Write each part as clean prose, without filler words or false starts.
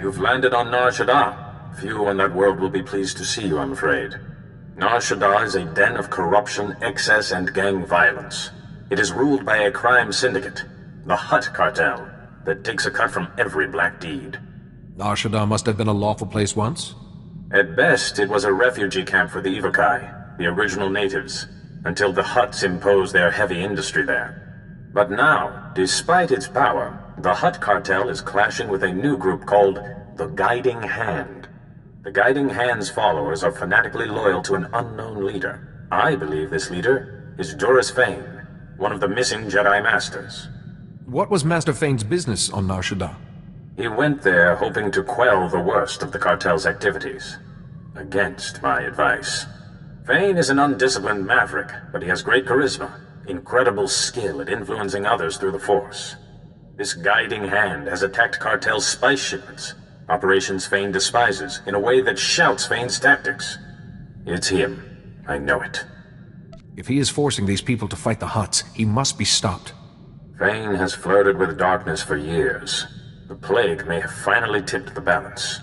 You've landed on Nar Shaddaa. Few in that world will be pleased to see you, I'm afraid. Nar Shaddaa is a den of corruption, excess, and gang violence. It is ruled by a crime syndicate, the Hutt cartel, that takes a cut from every black deed. Nar Shaddaa must have been a lawful place once? At best, it was a refugee camp for the Ivakai, the original natives, until the Hutts imposed their heavy industry there. But now, despite its power, the Hutt cartel is clashing with a new group called the Guiding Hand. The Guiding Hand's followers are fanatically loyal to an unknown leader. I believe this leader is Doris Fane, one of the missing Jedi Masters. What was Master Fane's business on Nar Shaddaa? He went there hoping to quell the worst of the cartel's activities, against my advice. Fane is an undisciplined maverick, but he has great charisma, incredible skill at influencing others through the Force. This Guiding Hand has attacked cartel's spice shipments, operations Fane despises, in a way that shouts Fane's tactics. It's him. I know it. If he is forcing these people to fight the Hutts, he must be stopped. Fane has flirted with darkness for years. The plague may have finally tipped the balance.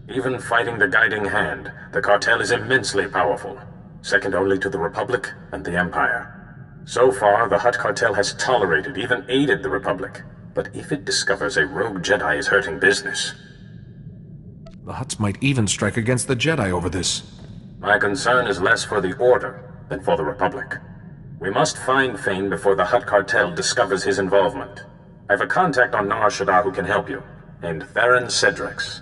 Even fighting the Guiding Hand, the cartel is immensely powerful, second only to the Republic and the Empire. So far, the Hutt cartel has tolerated, even aided the Republic. But if it discovers a rogue Jedi is hurting business... The Hutts might even strike against the Jedi over this. My concern is less for the Order than for the Republic. We must find Fane before the Hutt cartel discovers his involvement. I have a contact on Nar Shaddaa who can help you, named Theron Cedrex.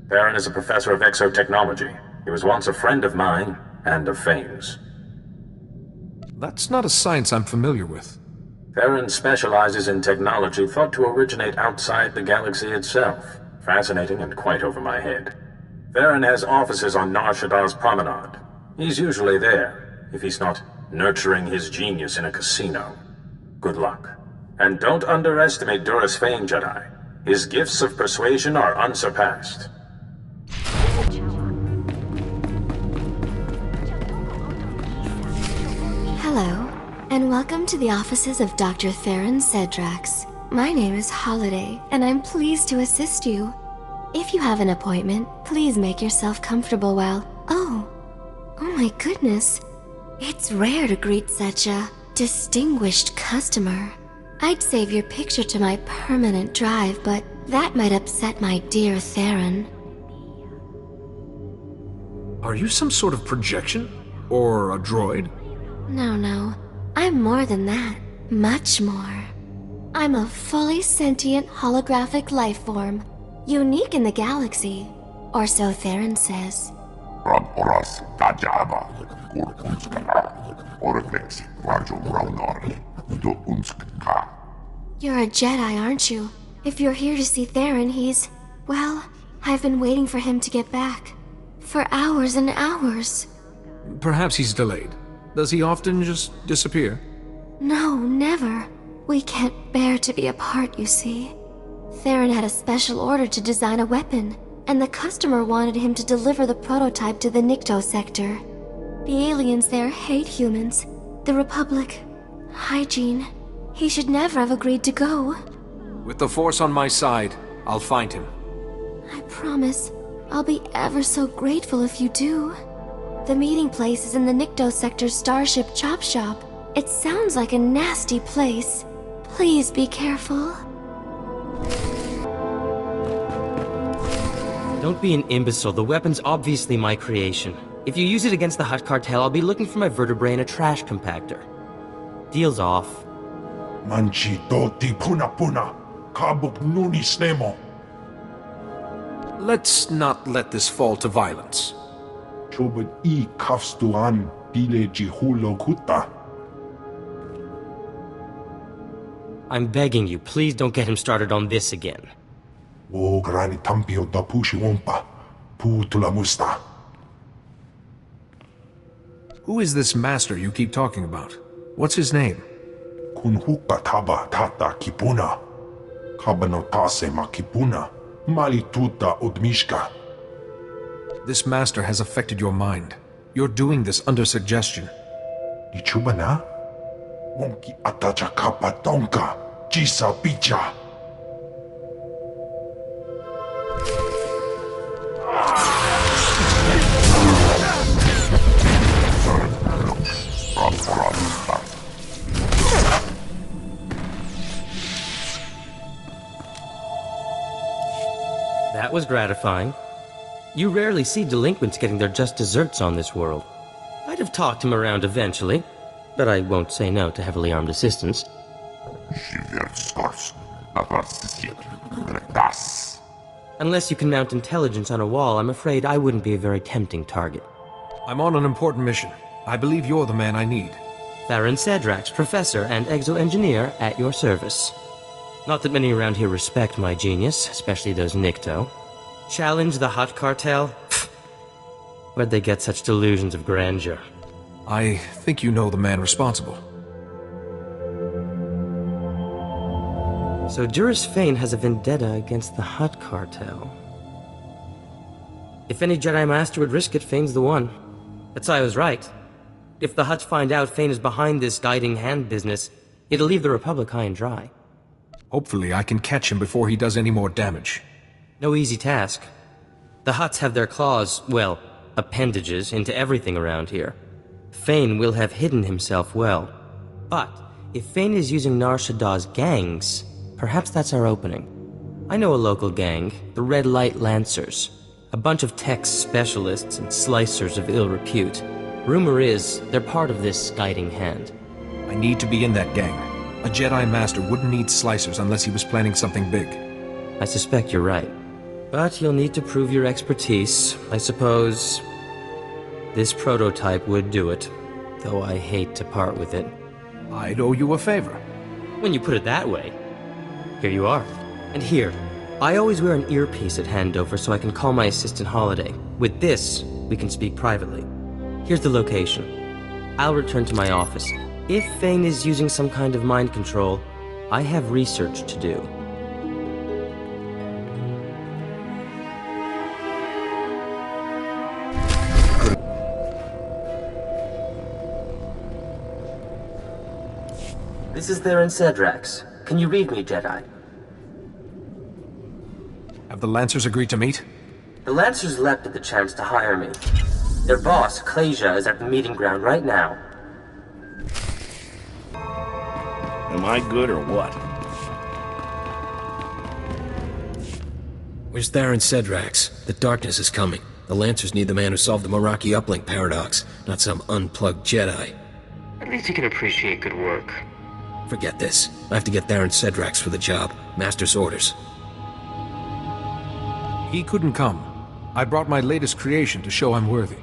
Theron is a professor of exotechnology. He was once a friend of mine, and of Fane's. That's not a science I'm familiar with. Theron specializes in technology thought to originate outside the galaxy itself. Fascinating and quite over my head. Theron has offices on Nar Shaddaa's promenade. He's usually there, if he's not nurturing his genius in a casino. Good luck. And don't underestimate Doris Fane, Jedi. His gifts of persuasion are unsurpassed. Hello, and welcome to the offices of Dr. Theron Cedrex. My name is Holiday, and I'm pleased to assist you. If you have an appointment, please make yourself comfortable while... Oh my goodness. It's rare to greet such a distinguished customer. I'd save your picture to my permanent drive, but that might upset my dear Theron. Are you some sort of projection? Or a droid? No. I'm more than that. Much more. I'm a fully sentient holographic life form. Unique in the galaxy. Or so Theron says. You're a Jedi, aren't you? If you're here to see Theron, he's... Well, I've been waiting for him to get back. For hours and hours. Perhaps he's delayed. Does he often just disappear? No, never. We can't bear to be apart, you see. Theron had a special order to design a weapon, and the customer wanted him to deliver the prototype to the Nikto sector. The aliens there hate humans. The Republic. Hygiene. He should never have agreed to go. With the Force on my side, I'll find him. I promise. I'll be ever so grateful if you do. The meeting place is in the Nikto sector's Starship Chop Shop. It sounds like a nasty place. Please be careful. Don't be an imbecile. The weapon's obviously my creation. If you use it against the Hutt cartel, I'll be looking for my vertebrae in a trash compactor. Deal's off. Manchi doti puna kabuk nuni snemo. Let's not let this fall to violence. Chobut I kafstuan bile jihulo kuta. I'm begging you, please don't get him started on this again. O grani tampio da pushi wompa. Putula musta. Who is this master you keep talking about? What's his name? Kunhuka taba tata kipuna. Kabano tase ma kipuna. Mali tuta odmishka. This master has affected your mind. You're doing this under suggestion. Ichuba na? Wonki atacha kapa tonka. Jisa picha. That was gratifying. You rarely see delinquents getting their just desserts on this world. I'd have talked him around eventually, but I won't say no to heavily armed assistance. Unless you can mount intelligence on a wall, I'm afraid I wouldn't be a very tempting target. I'm on an important mission. I believe you're the man I need. Theron Cedrax, professor and exo-engineer at your service. Not that many around here respect my genius, especially those Nikto. Challenge the Hutt Cartel? Where'd they get such delusions of grandeur? I think you know the man responsible. So Duras Fane has a vendetta against the Hutt Cartel. If any Jedi Master would risk it, Fane's the one. That's why I was right. If the Hutts find out Fane is behind this guiding hand business, it'll leave the Republic high and dry. Hopefully I can catch him before he does any more damage. No easy task. The Hutts have their claws, well, appendages, into everything around here. Fane will have hidden himself well. But if Fane is using Nar Shaddaa's gangs, perhaps that's our opening. I know a local gang, the Red Light Lancers. A bunch of tech specialists and slicers of ill repute. Rumor is, they're part of this guiding hand. I need to be in that gang. A Jedi Master wouldn't need slicers unless he was planning something big. I suspect you're right. But you'll need to prove your expertise. I suppose this prototype would do it, though I hate to part with it. I'd owe you a favor. When you put it that way. Here you are. And here, I always wear an earpiece at handover so I can call my assistant Holiday. With this, we can speak privately. Here's the location. I'll return to my office. If Fane is using some kind of mind control, I have research to do. This is Theron Cedrax. Can you read me, Jedi? Have the Lancers agreed to meet? The Lancers leapt at the chance to hire me. Their boss, Klasia, is at the meeting ground right now. Am I good or what? Where's Theron Cedrax? The darkness is coming. The Lancers need the man who solved the Meraki uplink paradox, not some unplugged Jedi. At least you can appreciate good work. Forget this. I have to get Theron Cedrax for the job. Master's orders. He couldn't come. I brought my latest creation to show I'm worthy.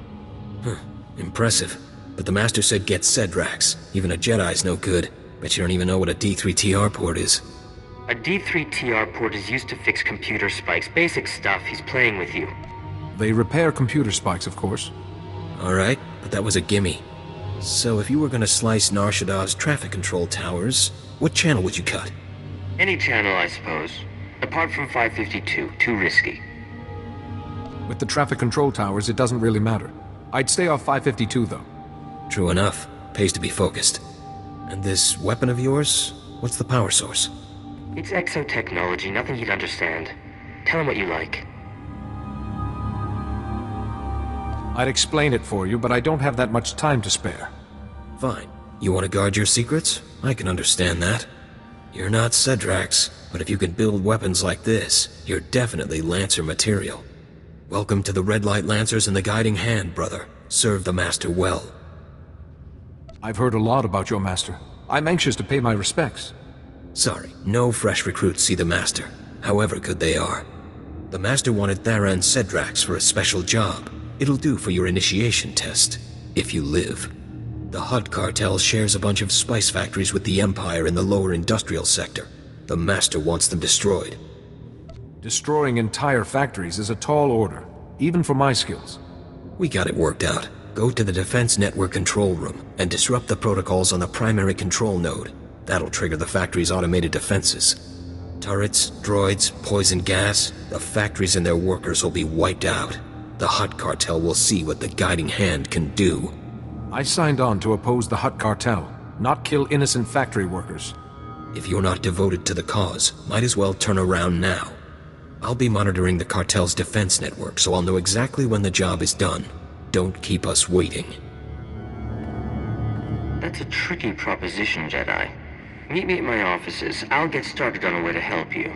Impressive. But the Master said get Cedrax. Even a Jedi's no good. Bet you don't even know what a D3TR port is. A D3TR port is used to fix computer spikes. Basic stuff. He's playing with you. They repair computer spikes, of course. Alright, but that was a gimme. So if you were gonna slice Nar Shaddaa's traffic control towers, what channel would you cut? Any channel, I suppose. Apart from 552. Too risky. With the traffic control towers, it doesn't really matter. I'd stay off 552, though. True enough. Pays to be focused. And this weapon of yours? What's the power source? It's exotechnology, nothing you'd understand. Tell him what you like. I'd explain it for you, but I don't have that much time to spare. Fine. You want to guard your secrets? I can understand that. You're not Cedrax, but if you can build weapons like this, you're definitely Lancer material. Welcome to the Red Light Lancers and the Guiding Hand, brother. Serve the Master well. I've heard a lot about your master. I'm anxious to pay my respects. Sorry, no fresh recruits see the Master, however good they are. The Master wanted Theron Cedrax for a special job. It'll do for your initiation test, if you live. The Hutt Cartel shares a bunch of spice factories with the Empire in the lower industrial sector. The Master wants them destroyed. Destroying entire factories is a tall order, even for my skills. We got it worked out. Go to the Defense Network control room and disrupt the protocols on the primary control node. That'll trigger the factory's automated defenses. Turrets, droids, poison gas, the factories and their workers will be wiped out. The Hutt Cartel will see what the Guiding Hand can do. I signed on to oppose the Hutt Cartel, not kill innocent factory workers. If you're not devoted to the cause, might as well turn around now. I'll be monitoring the cartel's defense network, so I'll know exactly when the job is done. Don't keep us waiting. That's a tricky proposition, Jedi. Meet me at my offices. I'll get started on a way to help you.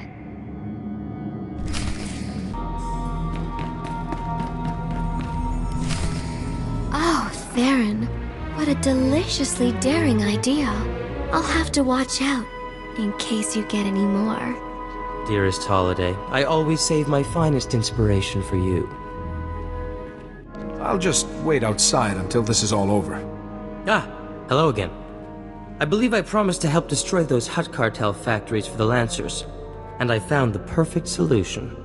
Theron, what a deliciously daring idea. I'll have to watch out, in case you get any more. Dearest Holiday, I always save my finest inspiration for you. I'll just wait outside until this is all over. Ah, hello again. I believe I promised to help destroy those Hutt cartel factories for the Lancers, and I found the perfect solution.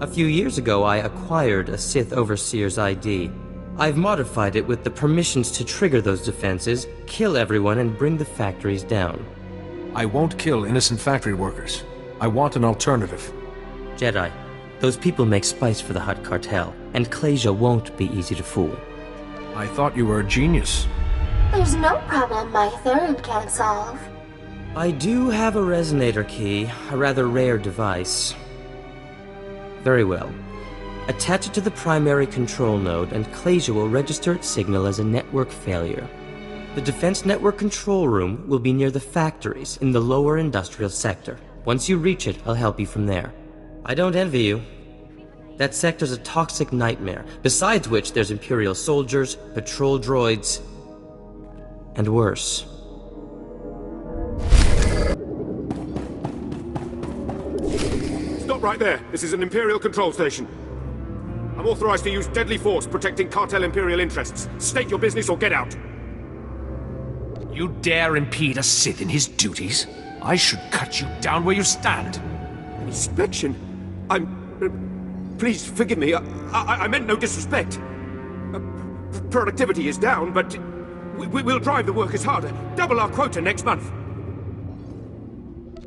A few years ago, I acquired a Sith Overseer's ID. I've modified it with the permissions to trigger those defenses, kill everyone, and bring the factories down. I won't kill innocent factory workers. I want an alternative. Jedi, those people make spice for the Hutt cartel, and Klasia won't be easy to fool. I thought you were a genius. There's no problem my Theron can't solve. I do have a resonator key, a rather rare device. Very well. Attach it to the primary control node, and Klasia will register its signal as a network failure. The Defense Network control room will be near the factories in the lower industrial sector. Once you reach it, I'll help you from there. I don't envy you. That sector's a toxic nightmare, besides which there's Imperial soldiers, patrol droids, and worse. Stop right there. This is an Imperial control station. I'm authorized to use deadly force protecting cartel Imperial interests. State your business or get out. You dare impede a Sith in his duties? I should cut you down where you stand. Inspection? Please forgive me. I meant no disrespect. Productivity is down, but we'll drive the workers harder. Double our quota next month.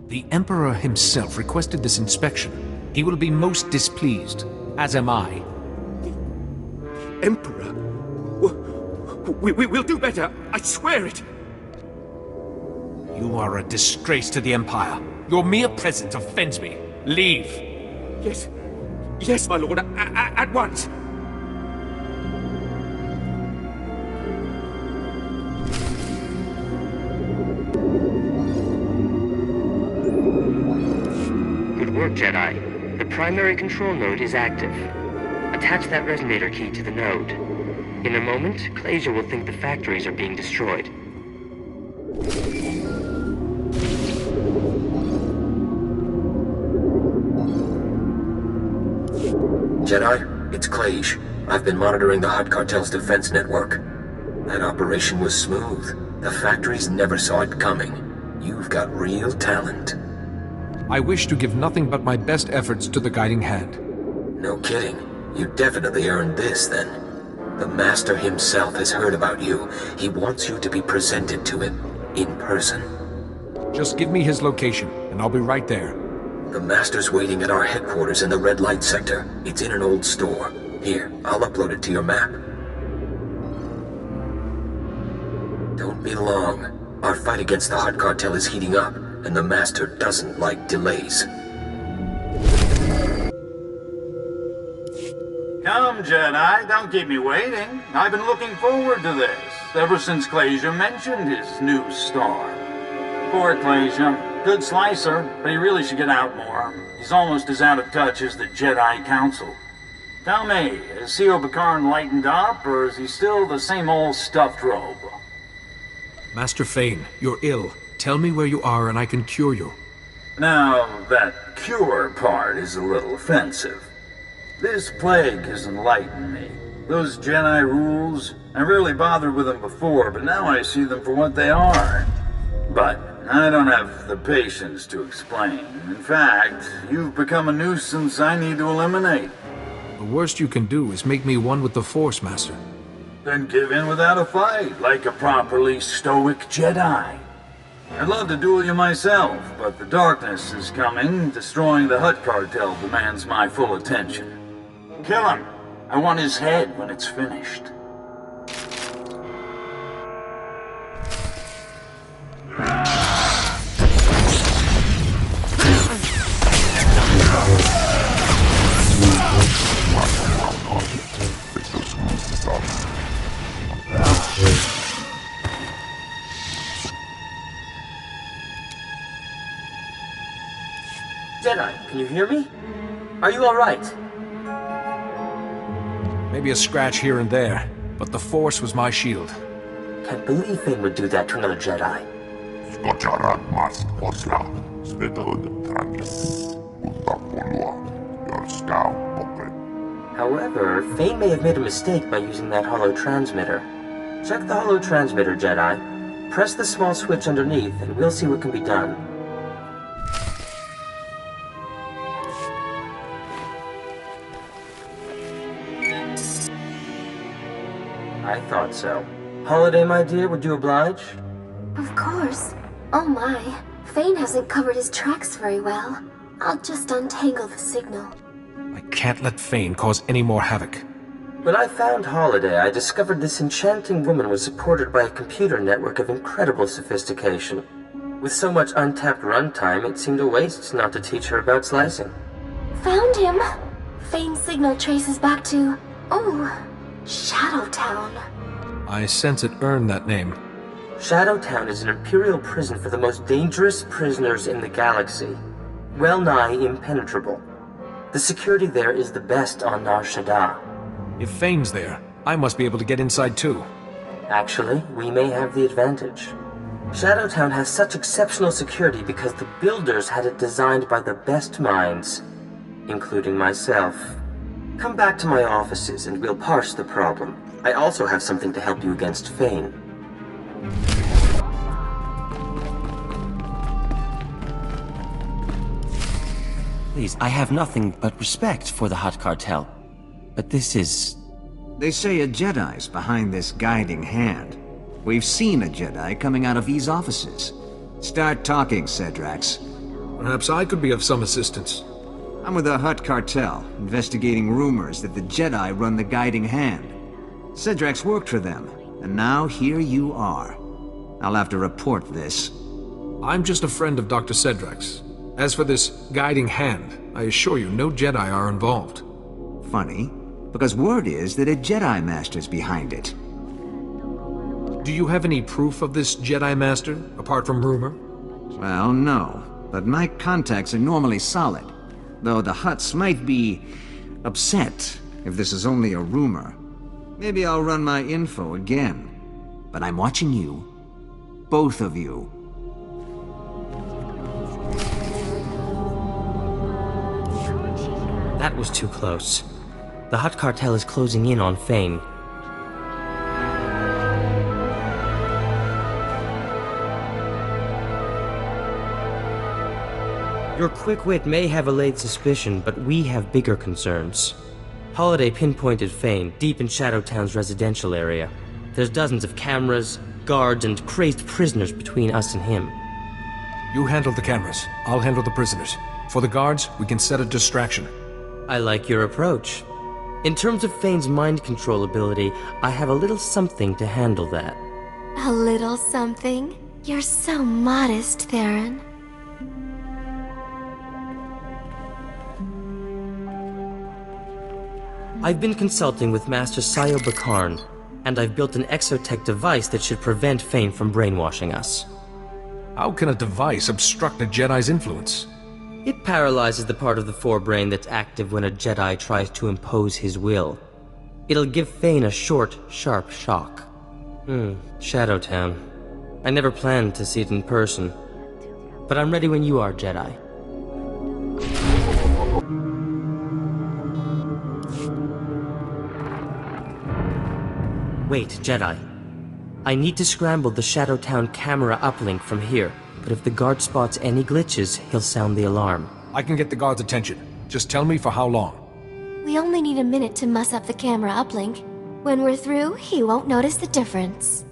The Emperor himself requested this inspection. He will be most displeased, as am I. Emperor? We'll do better. I swear it. You are a disgrace to the Empire. Your mere presence offends me. Leave. Yes. Yes, my lord. At once. Good work, Jedi. The primary control node is active. Attach that resonator key to the node. In a moment, Klasia will think the factories are being destroyed. Jedi, it's Klage. I've been monitoring the Hutt cartel's defense network. That operation was smooth. The factories never saw it coming. You've got real talent. I wish to give nothing but my best efforts to the guiding hand. No kidding. You definitely earned this, then. The Master himself has heard about you. He wants you to be presented to him, in person. Just give me his location, and I'll be right there. The Master's waiting at our headquarters in the red light sector. It's in an old store. Here, I'll upload it to your map. Don't be long. Our fight against the Hutt cartel is heating up, and the Master doesn't like delays. Come, Jedi, don't keep me waiting. I've been looking forward to this, ever since Klasia mentioned his new star. Poor Klasia. Good slicer, but he really should get out more. He's almost as out of touch as the Jedi Council. Tell me, is C.O. Bakaran lightened up, or is he still the same old stuffed robe? Master Fane, you're ill. Tell me where you are and I can cure you. Now, that cure part is a little offensive. This plague has enlightened me. Those Jedi rules, I rarely bothered with them before, but now I see them for what they are. But I don't have the patience to explain. In fact, you've become a nuisance I need to eliminate. The worst you can do is make me one with the Force, Master. Then give in without a fight, like a properly stoic Jedi. I'd love to duel you myself, but the darkness is coming. Destroying the Hutt cartel demands my full attention. Kill him. I want his head when it's finished. Jedi, can you hear me? Are you all right? Maybe a scratch here and there. but the Force was my shield. Can't believe Fane would do that to another Jedi. Skocharat mast osla, svedod trangis, utakpolua, yorskau pokre. However, Fane may have made a mistake by using that holo transmitter. Check the holo transmitter, Jedi. Press the small switch underneath, and we'll see what can be done. I thought so. Holiday, my dear, would you oblige? Of course. Oh my, Fane hasn't covered his tracks very well. I'll just untangle the signal. I can't let Fane cause any more havoc. When I found Holiday, I discovered this enchanting woman was supported by a computer network of incredible sophistication. With so much untapped runtime, it seemed a waste not to teach her about slicing. Found him! Fane's signal traces back to... oh, Shadowtown. I sense it earned that name. Shadowtown is an imperial prison for the most dangerous prisoners in the galaxy. Well nigh impenetrable. The security there is the best on Nar Shaddaa. If Fane's there, I must be able to get inside too. Actually, we may have the advantage. Shadowtown has such exceptional security because the builders had it designed by the best minds, including myself. Come back to my offices and we'll parse the problem. I also have something to help you against Fane. Please, I have nothing but respect for the Hutt Cartel. But this is... They say a Jedi's behind this guiding hand. We've seen a Jedi coming out of these offices. Start talking, Cedrax. Perhaps I could be of some assistance. I'm with the Hutt Cartel, investigating rumors that the Jedi run the guiding hand. Cedrax worked for them, and now here you are. I'll have to report this. I'm just a friend of Dr. Cedrax. As for this guiding hand, I assure you no Jedi are involved. Funny, because word is that a Jedi Master's behind it. Do you have any proof of this Jedi Master, apart from rumor? Well, no, but my contacts are normally solid. Though the Hutts might be upset if this is only a rumor. Maybe I'll run my info again. But I'm watching you. Both of you. That was too close. The Hutt Cartel is closing in on Fane. Your quick wit may have allayed suspicion, but we have bigger concerns. Holiday pinpointed Fane deep in Shadowtown's residential area. There's dozens of cameras, guards, and crazed prisoners between us and him. You handle the cameras. I'll handle the prisoners. For the guards, we can set a distraction. I like your approach. In terms of Fane's mind control ability, I have a little something to handle that. A little something? You're so modest, Theron. I've been consulting with Master Sayo Bakarn, and I've built an exotech device that should prevent Fane from brainwashing us. How can a device obstruct a Jedi's influence? It paralyzes the part of the forebrain that's active when a Jedi tries to impose his will. It'll give Fane a short, sharp shock. Shadowtown. I never planned to see it in person. But I'm ready when you are, Jedi. Wait, Jedi. I need to scramble the Shadowtown camera uplink from here, but if the guard spots any glitches, he'll sound the alarm. I can get the guard's attention. Just tell me for how long. We only need a minute to muss up the camera uplink. When we're through, he won't notice the difference.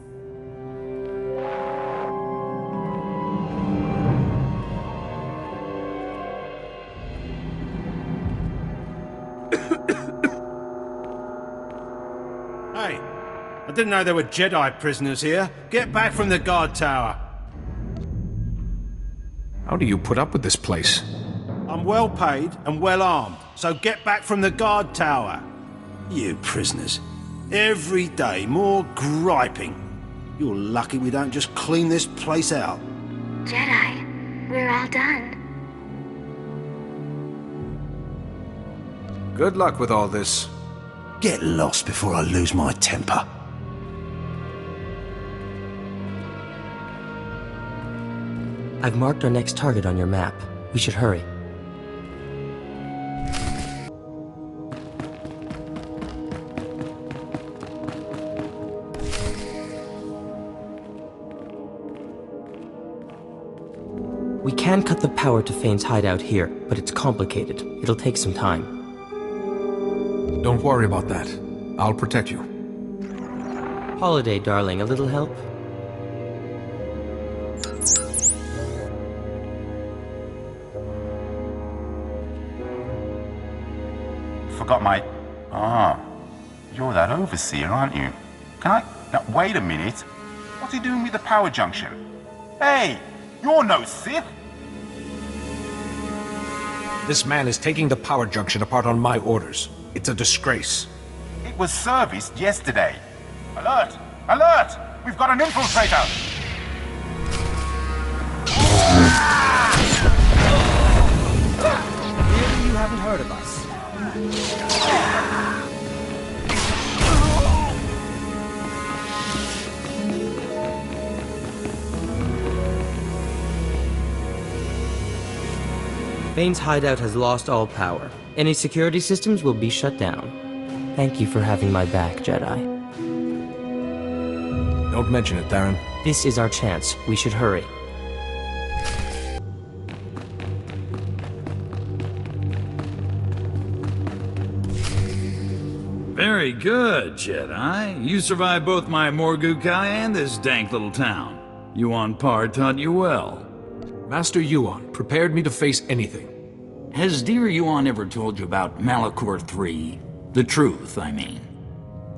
Hey, I didn't know there were Jedi prisoners here. Get back from the guard tower. How do you put up with this place? I'm well paid and well armed, so get back from the guard tower. You prisoners. Every day, more griping. You're lucky we don't just clean this place out. Jedi, we're all done. Good luck with all this. Get lost before I lose my temper. I've marked our next target on your map. We should hurry. We can cut the power to Fane's hideout here, but it's complicated. It'll take some time. Don't worry about that. I'll protect you. Holiday, darling, a little help? Forgot my... Ah, you're that overseer, aren't you? Can I... Now, wait a minute. What's he doing with the power junction? Hey, you're no Sith! This man is taking the power junction apart on my orders. It's a disgrace. It was serviced yesterday. Alert! Alert! We've got an infiltrator! Clearly you haven't heard of us. Fane's hideout has lost all power. Any security systems will be shut down. Thank you for having my back, Jedi. Don't mention it, Theron. This is our chance. We should hurry. Very good, Jedi. You survived both my Morgukai and this dank little town. Yuan Par taught you well. Master Yuan prepared me to face anything. Has dear Yuan ever told you about Malachor III? The truth, I mean.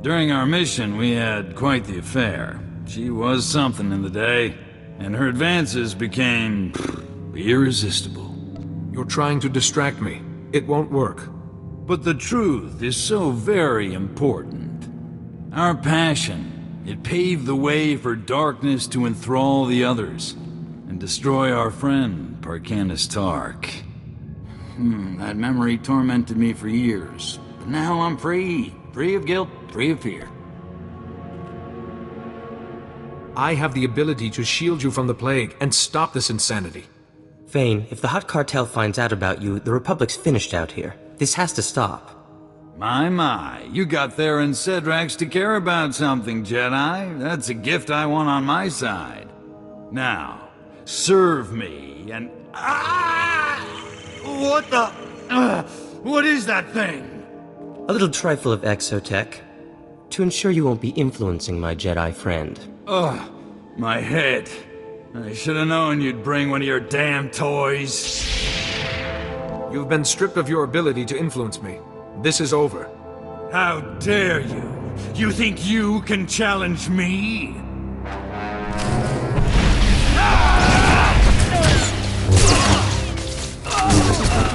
During our mission, we had quite the affair. She was something in the day, and her advances became... irresistible. You're trying to distract me. It won't work. But the truth is so very important. Our passion, it paved the way for darkness to enthrall the others, and destroy our friend, Parkanis Tark. That memory tormented me for years. But now I'm free. Free of guilt, free of fear. I have the ability to shield you from the plague and stop this insanity. Fane, if the Hutt Cartel finds out about you, the Republic's finished out here. This has to stop. My, you got Theron Cedrax to care about something, Jedi. That's a gift I want on my side. Now, serve me and... What the... what is that thing? A little trifle of exotech. To ensure you won't be influencing my Jedi friend. Ugh, my head. I should have known you'd bring one of your damn toys. You've been stripped of your ability to influence me. This is over. How dare you? You think you can challenge me?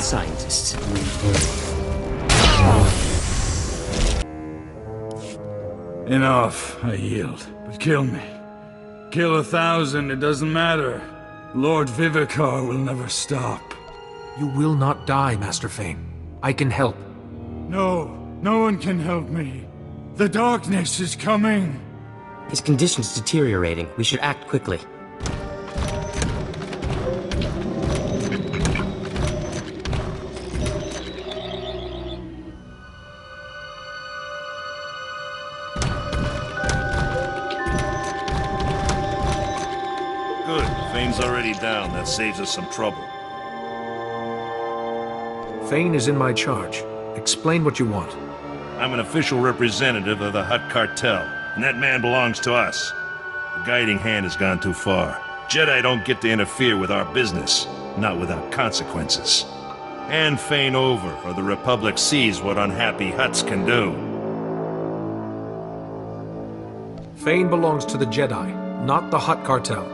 Scientists. Enough, I yield. But kill me. Kill 1,000, it doesn't matter. Lord Vivicar will never stop. You will not die, Master Fane. I can help. No, no one can help me. The darkness is coming. His condition's deteriorating. We should act quickly. Fane's already down. That saves us some trouble. Fane is in my charge. Explain what you want. I'm an official representative of the Hutt Cartel, and that man belongs to us. The guiding hand has gone too far. Jedi don't get to interfere with our business, not without consequences. Hand Fane over, or the Republic sees what unhappy Hutts can do. Fane belongs to the Jedi, not the Hutt Cartel.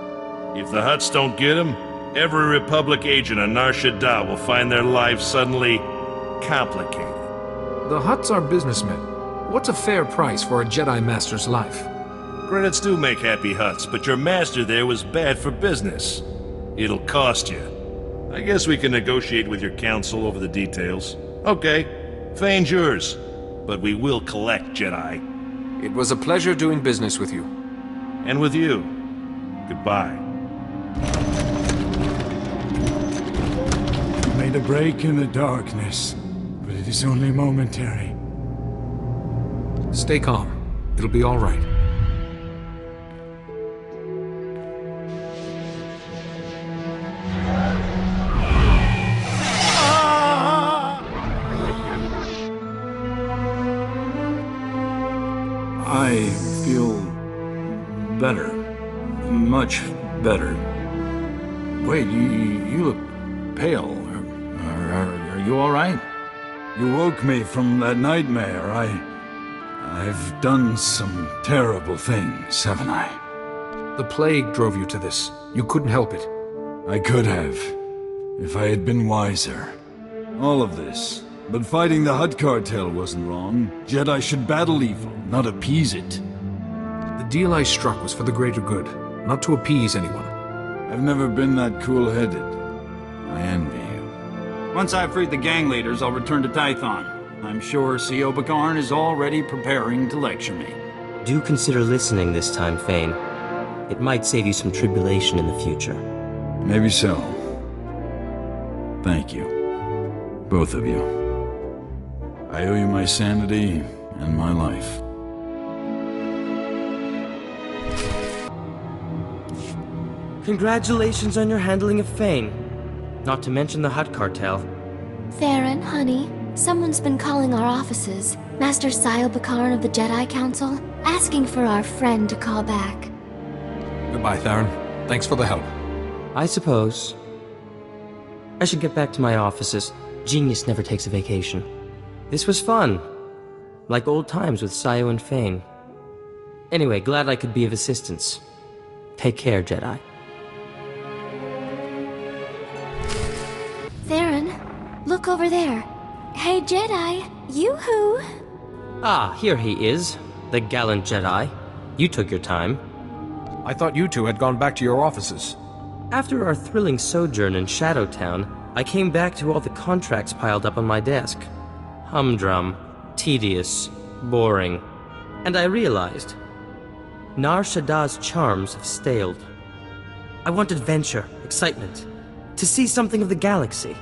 If the Hutts don't get him, every Republic agent on Nar Shaddaa will find their lives suddenly complicated. The Hutts are businessmen. What's a fair price for a Jedi Master's life? Credits do make happy Hutts, but your master there was bad for business. It'll cost you. I guess we can negotiate with your council over the details. Okay, Fane's yours, but we will collect, Jedi. It was a pleasure doing business with you. And with you. Goodbye. find a break in the darkness, but it is only momentary. Stay calm. It'll be all right. I feel better. Much better. Wait, you look pale. Are you all right? You woke me from that nightmare. I've done some terrible things, haven't I? The plague drove you to this. You couldn't help it. I could have, if I had been wiser. All of this. But fighting the Hutt cartel wasn't wrong. Jedi should battle evil, not appease it. The deal I struck was for the greater good, not to appease anyone. I've never been that cool-headed. I envy you. Once I've freed the gang leaders, I'll return to Tython. I'm sure C.O. Bakarn is already preparing to lecture me. Do consider listening this time, Fane. It might save you some tribulation in the future. Maybe so. Thank you. Both of you. I owe you my sanity and my life. Congratulations on your handling of Fane. Not to mention the Hutt cartel. Theron, honey, someone's been calling our offices. Master Sile Bakarn of the Jedi Council, asking for our friend to call back. Goodbye, Theron. Thanks for the help. I suppose. I should get back to my offices. Genius never takes a vacation. This was fun. Like old times with Sayo and Fane. Anyway, glad I could be of assistance. Take care, Jedi. Theron, look over there. Hey, Jedi, yoo-hoo! Ah, here he is. The gallant Jedi. You took your time. I thought you two had gone back to your offices. After our thrilling sojourn in Shadowtown, I came back to all the contracts piled up on my desk. Humdrum, tedious, boring. And I realized, Nar Shaddaa's charms have staled. I want adventure, excitement, to see something of the galaxy.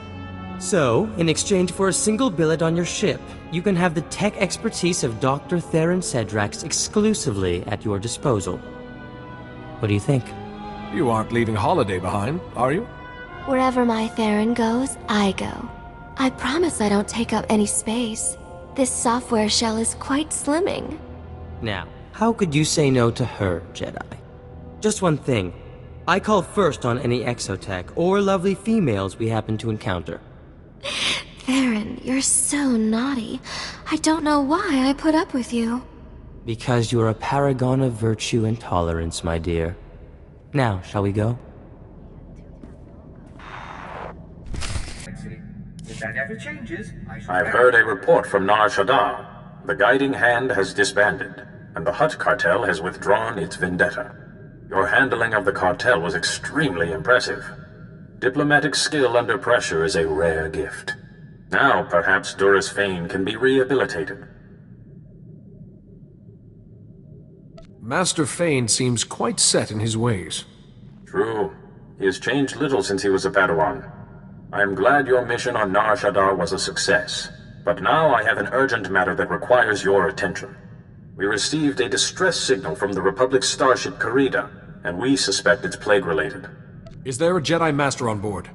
So, in exchange for a single billet on your ship, you can have the tech expertise of Dr. Theron Cedrax exclusively at your disposal. What do you think? You aren't leaving Holiday behind, are you? Wherever my Theron goes, I go. I promise I don't take up any space. This software shell is quite slimming. Now, how could you say no to her, Jedi? Just one thing. I call first on any exotech or lovely females we happen to encounter. Theron, you're so naughty. I don't know why I put up with you. Because you're a paragon of virtue and tolerance, my dear. Now, shall we go? That ever changes, I've heard a report from Nar Shaddaa. The Guiding Hand has disbanded, and the Hutt cartel has withdrawn its vendetta. Your handling of the cartel was extremely impressive. Diplomatic skill under pressure is a rare gift. Now, perhaps Duras Fane can be rehabilitated. Master Fane seems quite set in his ways. True. He has changed little since he was a Padawan. I am glad your mission on Nar Shaddaa was a success, but now I have an urgent matter that requires your attention. We received a distress signal from the Republic starship Karida, and we suspect it's plague-related. Is there a Jedi Master on board?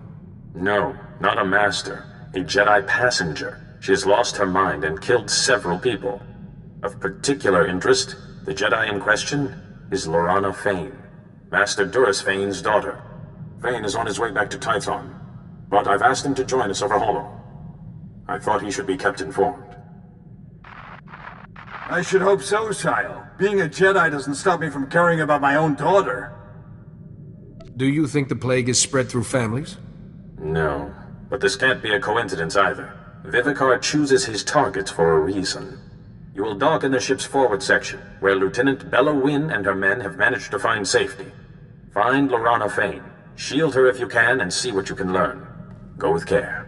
No, not a Master. A Jedi passenger. She has lost her mind and killed several people. Of particular interest, the Jedi in question is Lorana Fane, Master Duras Fane's daughter. Fane is on his way back to Tython, but I've asked him to join us over Holo. I thought he should be kept informed. I should hope so, Sile. Being a Jedi doesn't stop me from caring about my own daughter. Do you think the plague is spread through families? No, but this can't be a coincidence either. Vivicar chooses his targets for a reason. You will dock in the ship's forward section, where Lieutenant Bella Wynn and her men have managed to find safety. Find Lorana Fane, shield her if you can, and see what you can learn. Go with care.